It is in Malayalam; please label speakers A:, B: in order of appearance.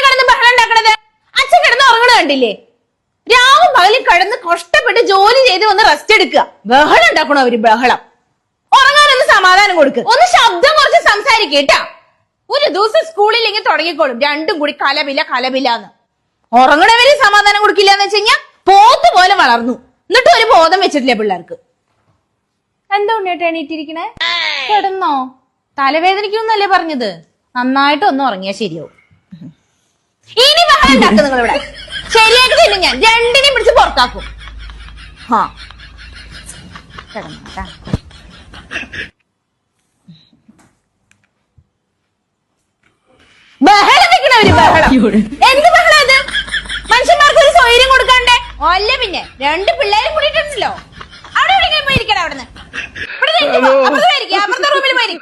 A: കിടന്ന് ബഹളം ഉണ്ടാക്കണത്? അച്ഛൻ കിടന്ന് ഉറങ്ങണ കണ്ടില്ലേ? രാവും പകലും കിടന്ന് കഷ്ടപ്പെട്ട് ജോലി ചെയ്ത് വന്ന് റെസ്റ്റ് എടുക്കുക. ബഹളം ഉണ്ടാക്കണോ അവര്? ബഹളം. ഉറങ്ങാനൊന്ന് സമാധാനം കൊടുക്ക്. ഒന്ന് ശബ്ദം കുറച്ച് സംസാരിക്കേട്ടാ. ഒരു ദിവസം സ്കൂളിലെങ്കിൽ തുടങ്ങിക്കോളും രണ്ടും കൂടി കലപില്ലാന്ന്. ഉറങ്ങണവര് സമാധാനം കൊടുക്കില്ല എന്ന് വെച്ച് കഴിഞ്ഞാ പോത്ത് പോലെ വളർന്നു. എന്നിട്ടും ഒരു ബോധം വെച്ചിട്ടില്ല പിള്ളേർക്ക്. എന്താ ഉണ്ണേട്ട് എണീറ്റിരിക്കണേ? കിടന്നോ? തലവേദനിക്കുന്നല്ലേ പറഞ്ഞത്? നന്നായിട്ട് ഒന്ന് ഉറങ്ങിയാ ശരിയാവും. ഇനി ബഹളം ഉണ്ടാക്കും നിങ്ങളിവിടെ. ശരിയായിട്ട് തന്നെ ഞാൻ രണ്ടിനെയും പിടിച്ച് പുറത്താക്കും. കിടന്നോട്ടാ. ബഹളം വെക്കണവര് ബഹളം. എന്ത് ബഹളം ഇത്? മനുഷ്യന്മാർക്ക് ഒരു സൗകര്യം കൊടുക്കാണ്ടേ? അല്ല പിന്നെ രണ്ട് പിള്ളേരും കൂടിയിട്ടുണ്ടല്ലോ. അവിടെ എവിടെയെങ്കിലും പോയിരിക്കണം. അവിടുന്ന് അപ്പുറത്തെ റൂമിൽ പോയിരിക്കും.